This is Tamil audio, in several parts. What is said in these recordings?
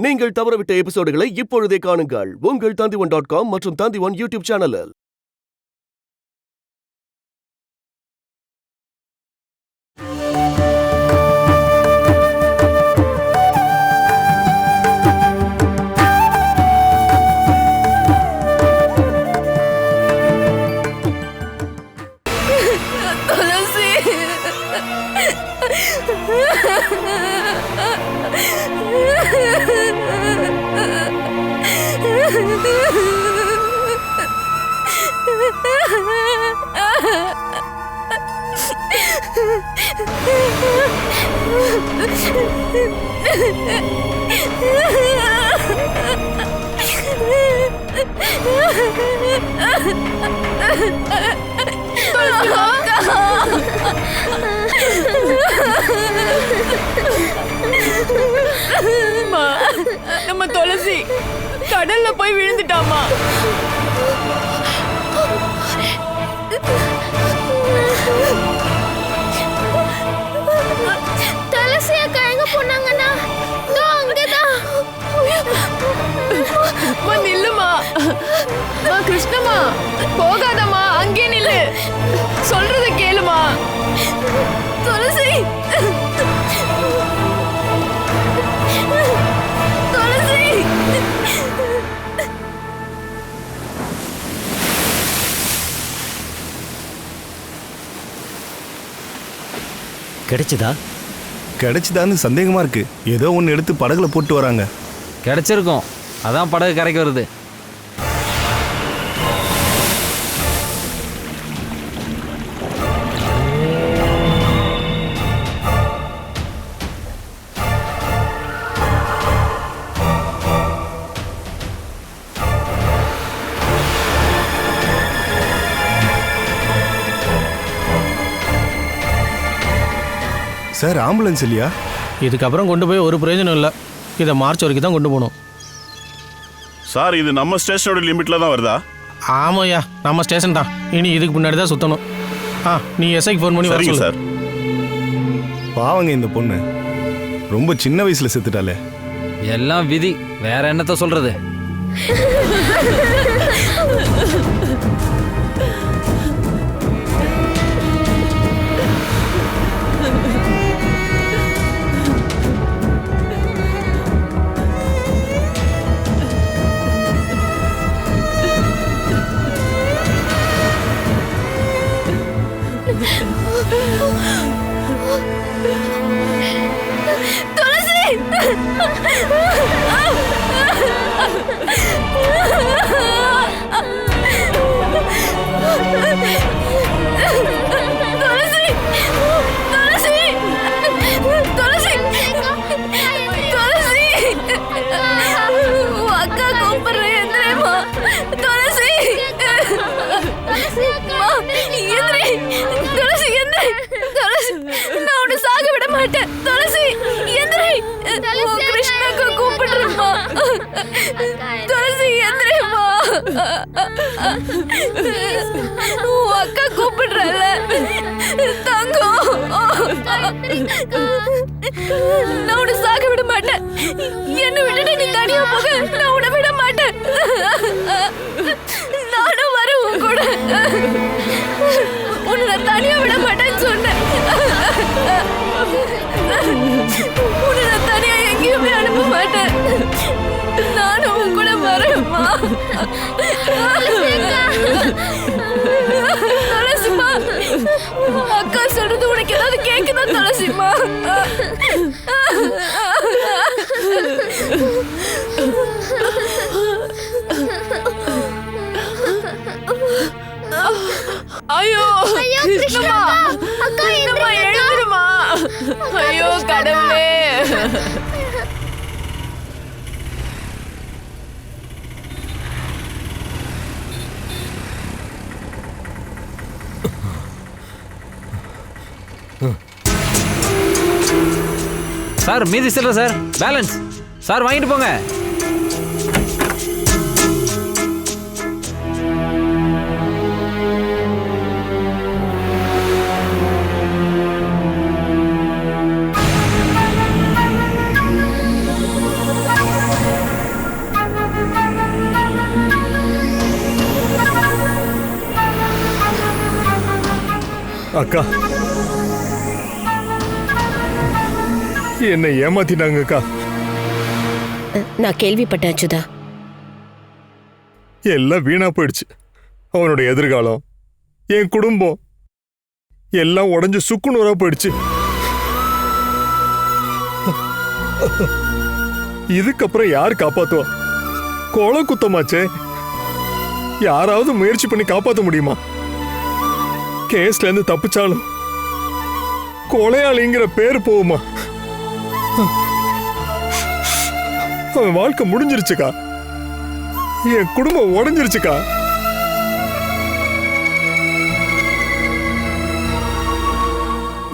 நீங்கள் தவறவிட்ட எபிசோடுகளை இப்பொழுதே காணுங்கள் உங்கள் Tandivan.com மற்றும் Tandivan யூடியூப் சேனலில். நம்ம துளசி கடல்ல போய் விழுந்துட்டாமா. துளசி அக்கா எங்க போனாங்கன்னா அங்கதான். நில்லுமா கிருஷ்ணமா, போகாதம்மா, அங்கே நில்லு, சொல்றத கேளுமா. துளசி துளசி கிடைச்சதான்னு சந்தேகமா இருக்கு. ஏதோ ஒன்று எடுத்து படகுல போட்டு வராங்க. கிடைச்சிருக்கும், அதான் படகு கரைக்கு வருது. சார், ஆம்புலன்ஸ் இல்லையா? இதுக்கப்புறம் கொண்டு போய் ஒரு பிரயோஜனம் இல்லை. இதை மார்ச் வரைக்கும் தான் கொண்டு போகணும். சார், இது நம்ம ஸ்டேஷனோட லிமிட்டில் தான் வருதா? ஆமாய்யா, நம்ம ஸ்டேஷன் தான். இனி இதுக்கு முன்னாடி தான் சுற்றணும். நீ எஸ்ஐக்கு ஃபோன் பண்ணி வரீங்க சார். பாவங்க இந்த பொண்ணு, ரொம்ப சின்ன வயசுல செத்துட்டாலே. எல்லாம் விதி, வேற என்னத்த சொல்றது. அக்கா கூப்பிடுறல தங்கம், நான் உன்னை சாக விட மாட்டேன். என்ன விட்டுட்டு நீ தனியா போக நான் உன்னை விட மாட்டேன். நானும் வரேன் உன் கூட. உன்னை நான் தனியா விட மாட்டேன்னு சொன்னேன். உன்னை நான் தனியா எங்கேயுமே அனுப்ப மாட்டேன். நானும் உன் கூட வரேன்மா. துளசிமா, அக்கா சொல்றது உனக்கு ஏதாவது கேக்குதா துளசிமா? ஐயோ கிருஷ்ணமா, அக்கா எழுந்துருமா. ஐயோ கடவுளே. சார், மீதி சில்லற சார், பேலன்ஸ் சார், வாங்கிட்டு போங்க. அக்கா என்னை ஏமாத்திட்டாங்க அக்கா. நான் கேள்விப்பட்டேன் அச்சுதா. எல்லாம் வீணா போயிடுச்சு. அவனுடைய எதிர்காலம், என் குடும்பம் எல்லாம் உடஞ்சு சுக்குநூறா போயிடுச்சு. இதுக்கப்புறம் யார் காப்பாத்துவா? கொலை குத்தமாச்சே. யாராவது முயற்சி பண்ணி காப்பாற்ற முடியுமா? கேஸ்ல இருந்து தப்பிச்சாலும் கொலையாளிங்கிற பேர் போகுமா? அவன் வாழ்க்கை முடிஞ்சிருச்சுக்கா. என் குடும்பம் உடஞ்சிருச்சுக்கா.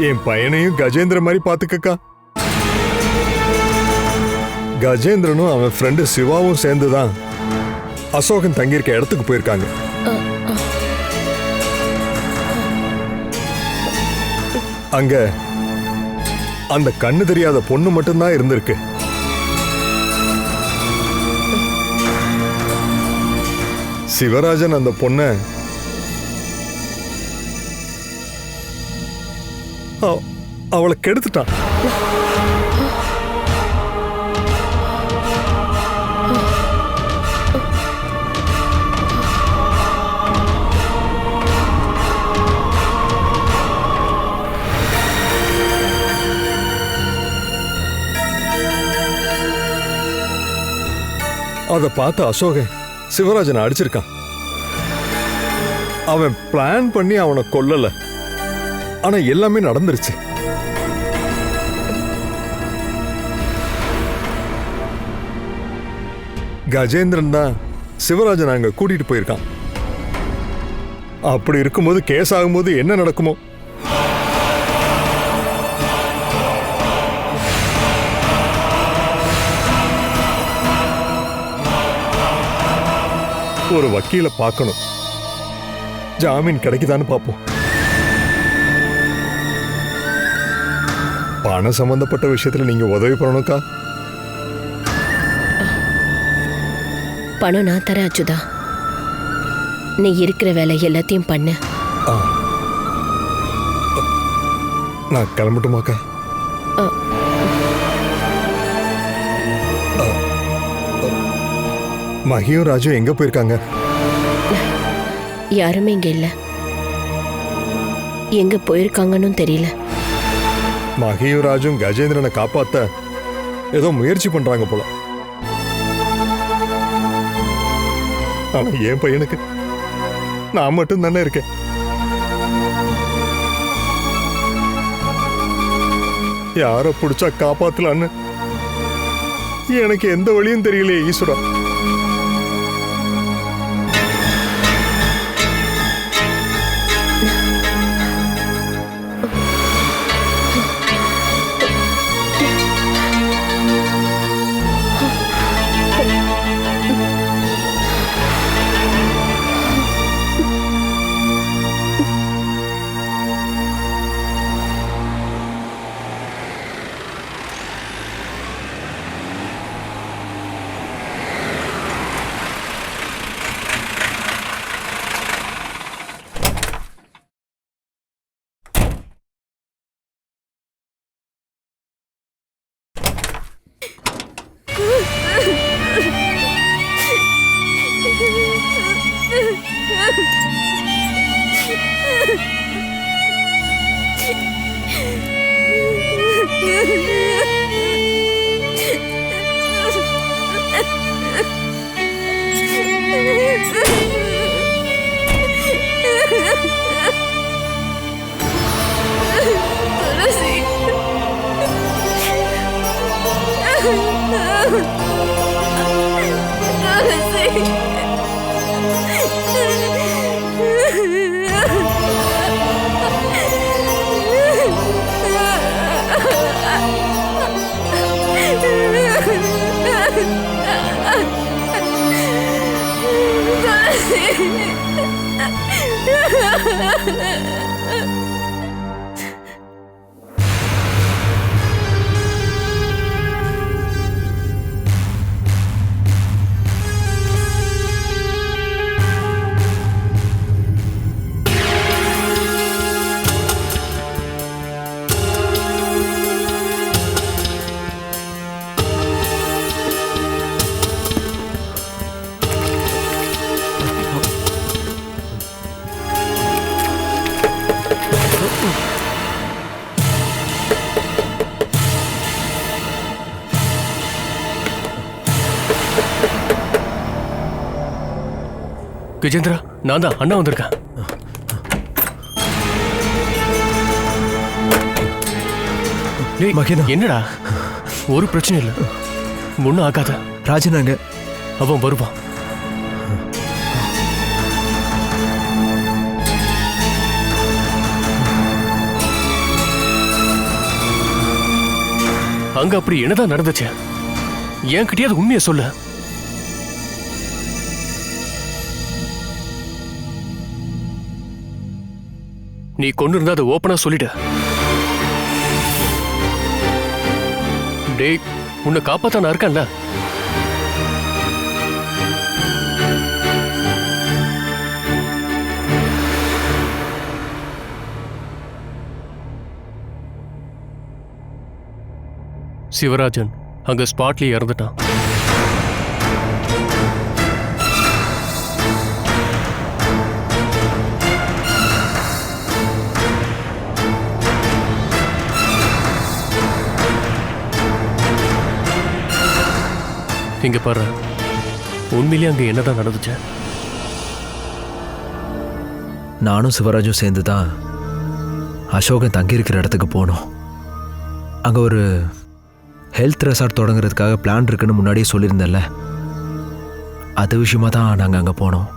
என் பையனையும் கஜேந்திர மாதிரி பாத்துக்கக்கா. கஜேந்திரனும் அவன் ஃப்ரெண்டு சிவாவும் சேர்ந்துதான் அசோகன் தங்கியிருக்க இடத்துக்கு போயிருக்காங்க. அங்க அந்த கண்ணு தெரியாத பொண்ணு மட்டும்தான் இருந்திருக்கு. சிவராஜன் அந்த பொண்ண அவளை கெடுத்துட்டான். அதை பார்த்த அசோகன் சிவராஜனை அடிச்சிருக்கான். அவன் பிளான் பண்ணி அவனை கொல்லல, ஆனா எல்லாமே நடந்துருச்சு. கஜேந்திரன் தான் சிவராஜன் அங்க கூட்டிட்டு போயிருக்கான். அப்படி இருக்கும்போது கேஸ் ஆகும்போது என்ன நடக்குமோ? ஒரு வக்கீல பார்க்கணும். ஜாமீன் கிடைக்குதான்னு பார்ப்போம். பணம் சம்பந்தப்பட்ட விஷயத்துல நீங்க உதவி பண்ணணும்க்கா. பணம் நான் தரேன் அச்சுதா. நீ இருக்கிற வேலை எல்லாத்தையும் பண்ணு. நான் கிளம்பட்டுமாக்கா? மகியும் ராஜும் எங்க போயிருக்காங்க? யாருமே இங்க இல்ல. எங்க போயிருக்காங்கன்னு தெரியல. மகியும் ராஜும் கஜேந்திரனை காப்பாத்த ஏதோ முயற்சி பண்றாங்க போல. ஆனா என் பையனுக்கு நான் மட்டும் தானே இருக்கேன். யார பிடிச்சா காப்பாத்தலான்னு எனக்கு எந்த வழியும் தெரியலையே ஈஸ்வரா. துளசி, கஜேந்திரா, நான் தான் அண்ணா வந்திருக்கேன். டேய், மகேந்தா. என்னடா? ஒரு பிரச்சனை இல்லை, ஒன்றும் ஆகாத. ராஜனாங்க அவன் வருவான். அங்க அப்படி என்னதான் நடந்துச்சு? என்கிட்டயாவது உண்மையை சொல்ல. நீ கொண்டு இருந்தா அதை ஓப்பனா சொல்லிடு. டேய், உன்னை காப்பாத்த நான் இருக்கேன்ல. சிவராஜன் அங்க ஸ்பாட்லயே இறந்துட்டான். இங்க பாரு, உண்மையிலேயே அங்க என்னதான் நடந்துச்சு? நானும் சிவராஜும் சேர்ந்து தான் அசோகன் தங்கியிருக்கிற இடத்துக்கு போனோம். அங்கே ஒரு ஹெல்த் ரெசார்ட் தொடங்குறதுக்காக பிளான் இருக்குன்னு முன்னாடியே சொல்லியிருந்தேன்ல, அது விஷயமா தான் நாங்கள் அங்கே போனோம்.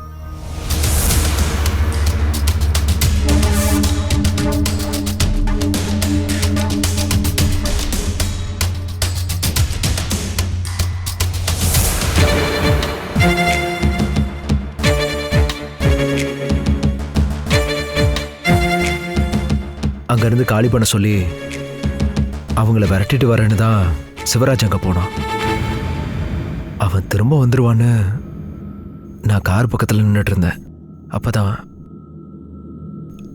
அங்கேருந்து காலி பண்ண சொல்லி அவங்கள விரட்டிட்டு வரேன்னு தான் சிவராஜ் அங்கே போனான். அவன் திரும்ப வந்துடுவான்னு நான் கார் பக்கத்தில் நின்றுட்டு இருந்தேன். அப்போ தான்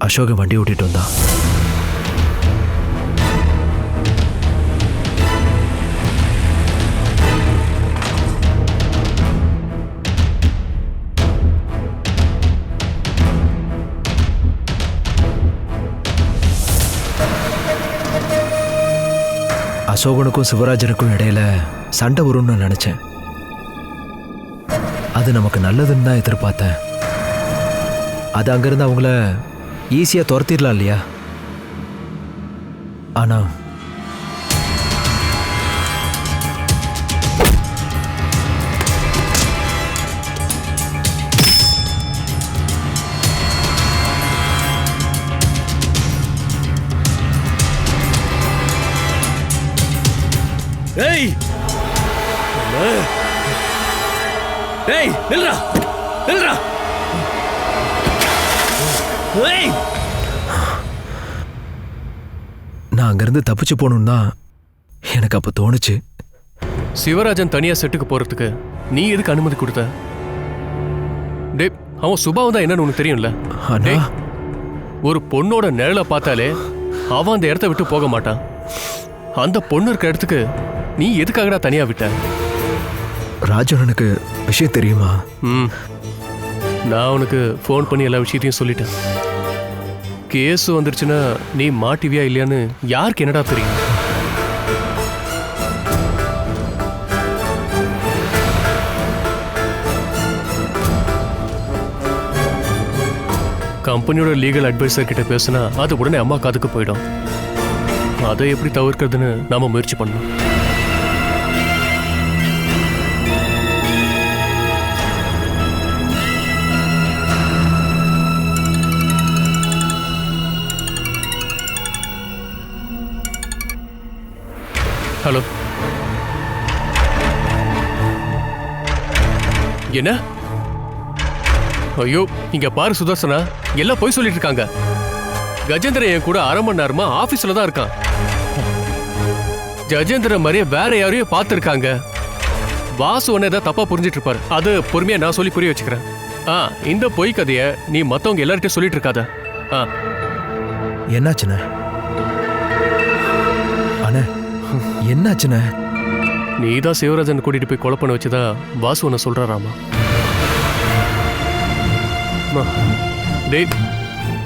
அசோகன் வண்டி ஓட்டிட்டு வந்தான். அசோகனுக்கும் சிவராஜனுக்கும் இடையில சண்டை வரும்னு நான் நினைச்சேன். அது நமக்கு நல்லதுன்னு தான் எதிர்பார்த்தேன். அது அங்கிருந்து அவங்கள ஈஸியா துரத்திடலாம் இல்லையா? ஆனா ஏய் ஏய், நில்றா நில்றா. ஏய், நான் அங்கிருந்து தப்பிச்சு போகணும்னு தான் எனக்கு அப்போ தோணுச்சு. சிவராஜன் தனியா செட்டுக்கு போறதுக்கு நீ எதுக்கு அனுமதி கொடுத்த? டேய், அவன் சுபாவம் தான் என்னன்னு உனக்கு தெரியும்ல. ஆனா டேய், ஒரு பொண்ணோட நிழலை பார்த்தாலே அவன் அந்த இடத்த விட்டு போக மாட்டான். அந்த பொண்ணு இருக்க இடத்துக்கு நீ எதுக்காகடா தனியா விட்ட? ராஜனனுக்கு விஷயம் தெரியுமா? நான் உனக்கு ஃபோன் பண்ணி எல்லா விஷயத்தையும் சொல்லிட்டேன். கேஸ் வந்துருச்சுன்னா நீ மாட்டிவியா இல்லையான்னு யாருக்கு என்னடா தெரியும்? கம்பெனியோட லீகல் அட்வைசர் கிட்ட பேசினா அது உடனே அம்மா காதுக்கு போயிடும். அதை எப்படி தவிர்க்கிறதுன்னு நாம முயற்சி பண்ணணும். ஹலோ, என்ன? ஐயோ, இங்க பாரு சுதர்சனா, எல்லாம் போய் சொல்லிட்டு இருக்காங்க. கஜேந்திரன் என் கூட அரை மணி நேரமா ஆபீஸ்ல தான் இருக்கான். கஜேந்திரன் மாதிரியே வேற யாரையும் பார்த்துருக்காங்க. வாசு ஒன்னு ஏதாவது தப்பா புரிஞ்சிட்டு இருப்பாரு. அது பொறுமையா நான் சொல்லி புரிய வச்சுக்கிறேன். இந்த பொய் கதைய நீ மத்தவங்க எல்லார்ட்டையும் சொல்லிட்டு இருக்காத. என்னாச்சுண்ணே? அண்ணே, என்னாச்சுண்ணே? நீ தான் சிவராஜன் கூட்டிட்டு போய் கொலை பண்ண வச்சுதா வாசு ஒன்னு சொல்றாராமா. டேய்,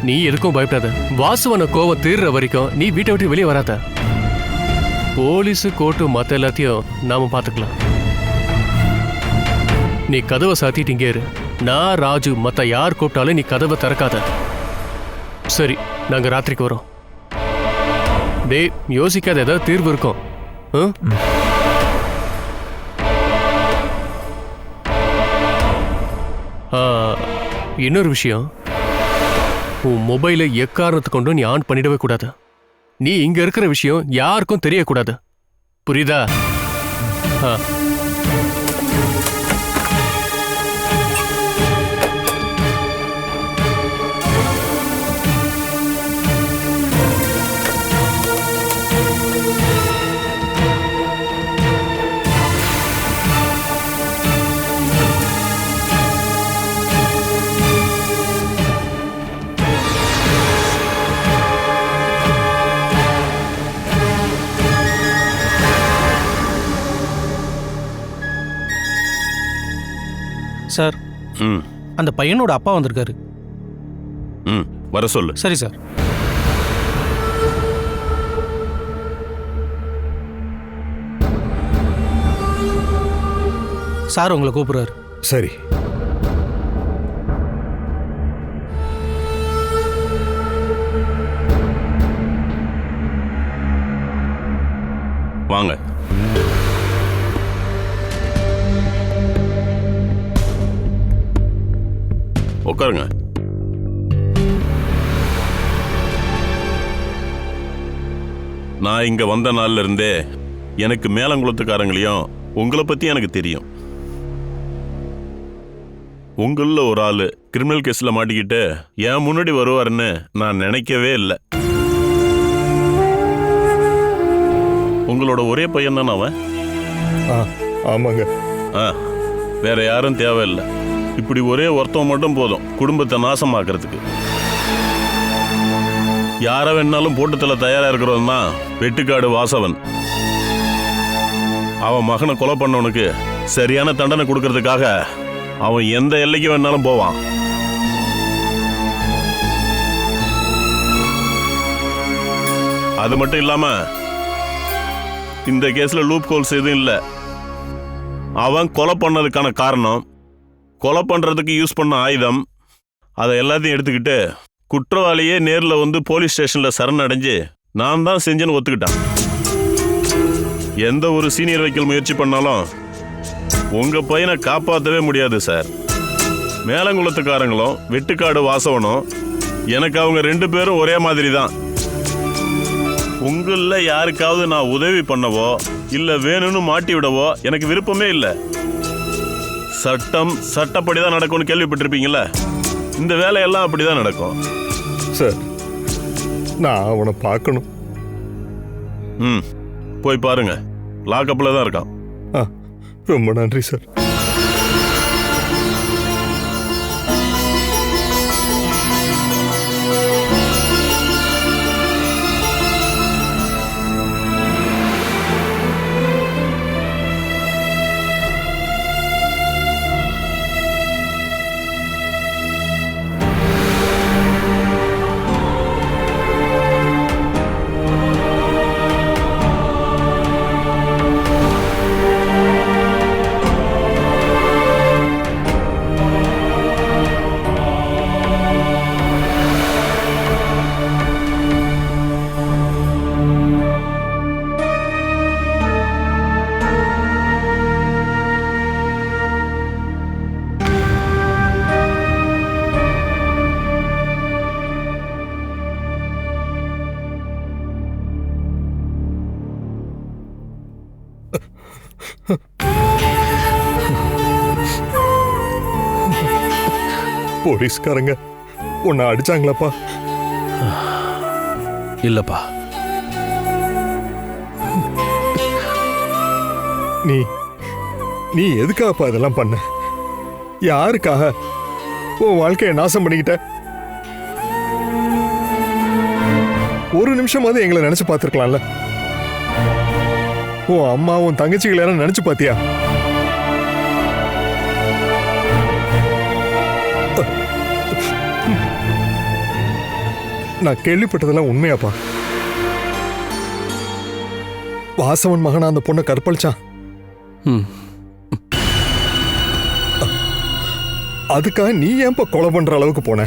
நீ எதுக்கும் பயப்படாத. வாசுவன கோவம் தீர்ற வரைக்கும் நீ வீட்டை விட்டு வெளியே வராத. போலீஸு கோர்ட்டு மற்ற எல்லாத்தையும் நாம பார்த்துக்கலாம். நீ கதவை சாத்திட்டு இங்கே இரு. நான் ராஜு மத்த யார் கூப்பிட்டாலும் நீ கதவை திறக்காத. சரி, நாங்க ராத்திரிக்கு வரோம். டேய், யோசிக்காத, ஏதாவது தீர்வு இருக்கும். இன்னொரு விஷயம், உன் மொபைலை எக்காரணத்தை கொண்டும் நீ ஆன் பண்ணிடவே கூடாது. நீ இங்க இருக்கிற விஷயம் யாருக்கும் தெரியக்கூடாது. புரியுதா? சார், அந்த பையனோட அப்பா வந்திருக்காரு. வர சொல்லு. சரி சார். சார் உங்களை கூப்பிடுறாரு. சரி. வாங்க. உட்காருங்க. நான் இங்க வந்த நாள்ல இருந்தே எனக்கு மேலங்குளத்துக்காரங்களையும் உங்களை பத்தி எனக்கு தெரியும். உங்கள ஒரு ஆளு கிரிமினல் கேஸ்ல மாட்டிக்கிட்டு என் முன்னாடி வருவாருன்னு நான் நினைக்கவே இல்லை. உங்களோட ஒரே பையன் தானே அவன்? ஆமாங்க. வேற யாரும் தேவையில்லை. இப்படி ஒரே ஒருத்தன் மட்டும் போதும் குடும்பத்தை நாசமாக்குறதுக்கு. யார வேணாலும் போட்டுத்தல தயாரா இருக்கிறவன் தான் வெட்டுக்காடு வாசவன். அவன் மகனை கொலை பண்ணவனுக்கு சரியான தண்டனை கொடுக்கறதுக்காக அவன் எந்த எல்லைக்கு வேணாலும் போவான். அது மட்டும் இல்லாம இந்த கேஸ்ல லூப் ஹோல்ஸ் எதுவும் இல்லை. அவன் கொலை பண்ணதுக்கான காரணம், கொலை பண்றதுக்கு யூஸ் பண்ண ஆயுதம், அதை எல்லாத்தையும் எடுத்துக்கிட்டு குற்றவாளியே நேரில் வந்து போலீஸ் ஸ்டேஷன்ல சரணடைஞ்சு நான் தான் செஞ்சேன்னு ஒத்துக்கிட்டான். எந்த ஒரு சீனியர் வைக்கல் முயற்சி பண்ணாலும் உங்க பையனை காப்பாற்றவே முடியாது சார். மேலங்குளத்துக்காரங்களும் வெட்டுக்காடு வாசவனும் எனக்கு அவங்க 2 பேரும் ஒரே மாதிரி தான். உங்கள யாருக்காவது நான் உதவி பண்ணவோ இல்ல வேணும்னு மாட்டி விடவோ எனக்கு விருப்பமே இல்லை. சட்டம் சட்டப்படிதான் நடக்கும்னு கேள்விப்பட்டிருப்பீங்கல்ல, இந்த வேலையெல்லாம் அப்படிதான் நடக்கும். சார், நான் அவனை பார்க்கணும். போய் பாருங்க, லாக்அப்ல தான் இருக்கான். ரொம்ப நன்றி சார். போலீஸ்காரங்க உன்னை அடிச்சாங்களாப்பா? இல்லப்பா. நீ எதுக்காகப்பா இதெல்லாம் பண்ண? யாருக்காக உன் வாழ்க்கையை நாசம் பண்ணிக்கிட்ட? ஒரு நிமிஷமாவது எங்களை நினைச்சு பார்த்துருக்கலாம்ல. உன் அம்மா உன் தங்கச்சிகளை யாரும் நினைச்சு பார்த்தியா? நான் கேள்விப்பட்டதெல்லாம் உண்மையாப்பா? வாசவன் மகனா அந்த பொண்ணை கற்பழிச்சான். அதுக்காக நீ ஏன்பா கொலை பண்ற அளவுக்கு போன?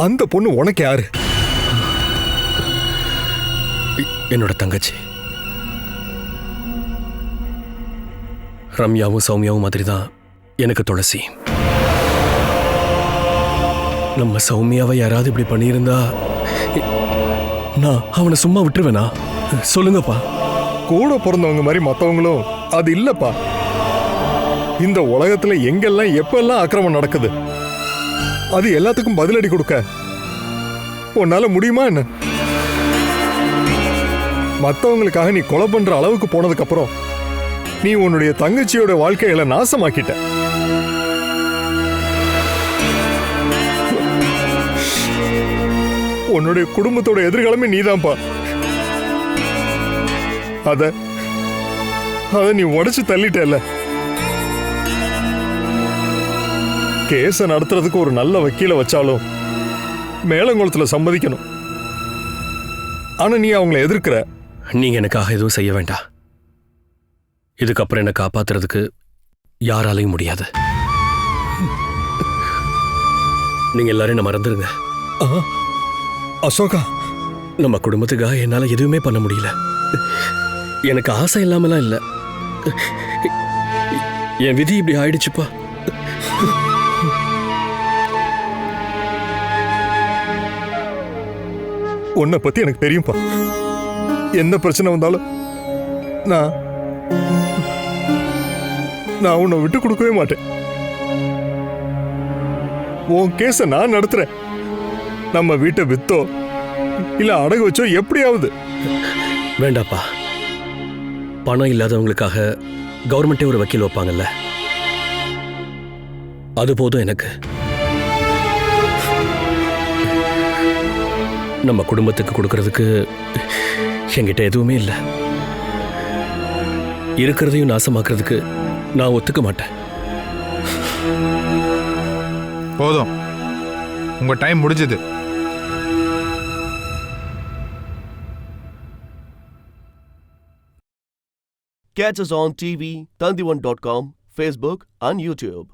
அந்த பொண்ணு உனக்கு யாரு? என்னோட தங்கச்சி. ரம்யாவும் சௌமியாவும் மாதிரி தான் எனக்கு துளசி. நம்ம சௌமியாவை யாராவது இப்படி பண்ணியிருந்தா நான் அவனை சும்மா விட்டுருவேனா? சொல்லுங்கப்பா. கூட பிறந்தவங்க மாதிரி மற்றவங்களும் அது இல்லப்பா. இந்த உலகத்துல எங்கெல்லாம் எப்பெல்லாம் ஆக்கிரமம் நடக்குது, அது எல்லாத்துக்கும் பதிலடி கொடுக்க உன்னால முடியுமா என்ன? மற்றவங்களுக்காக நீ கொலை பண்ற அளவுக்கு போனதுக்கு அப்புறம் நீ உன்னுடைய தங்கச்சியோட வாழ்க்கையில நாசமாக்கிட்ட. உன்னுடைய குடும்பத்தோட எதிர்காலமே நீதான்ப்பா. அத நீ உடைச்சு தள்ளிட்டல. கேஸ நடத்துறதுக்கு ஒரு நல்ல வக்கீல வச்சாலும் மேலங்குளத்துல சம்மதிக்கணும். ஆனா நீ அவங்கள எதிர்க்கிற. நீங்க எனக்காக எதுவும் செய்ய வேண்டாம். இதுக்கப்புறம் என்னை காப்பாத்துறதுக்கு யாராலையும் முடியாது. நீங்க எல்லாரும் என்ன மறந்துருங்க. அசோகா, நம்ம குடும்பத்துக்காக என்னால எதுவுமே பண்ண முடியல. எனக்கு ஆசை இல்லாமலாம் இல்ல, என் விதி இப்படி ஆயிடுச்சுப்பா. உன்னை பத்தி எனக்கு தெரியும்பா. என்ன பிரச்சனை வந்தாலும் நான் உன்னை விட்டு கொடுக்கவே மாட்டேன். உன் கேஸ நான் நடத்துறேன். நம்ம வீட்டை வித்தோ இல்ல அடகு வச்சோ எப்படியாவது. வேண்டாப்பா. பணம் இல்லாதவங்களுக்காக கவர்மெண்டே ஒரு வக்கீல் வைப்பாங்கல்ல, அது போதும் எனக்கு. நம்ம குடும்பத்துக்கு கொடுக்கறதுக்கு என்கிட்ட எதுவுமே இல்லை. இருக்கிறதையும் நாசமாக்குறதுக்கு நான் ஒத்துக்க மாட்டேன். போதும், உங்க டைம் முடிஞ்சது. Catch us on TV, Tandivan.com, Facebook and YouTube.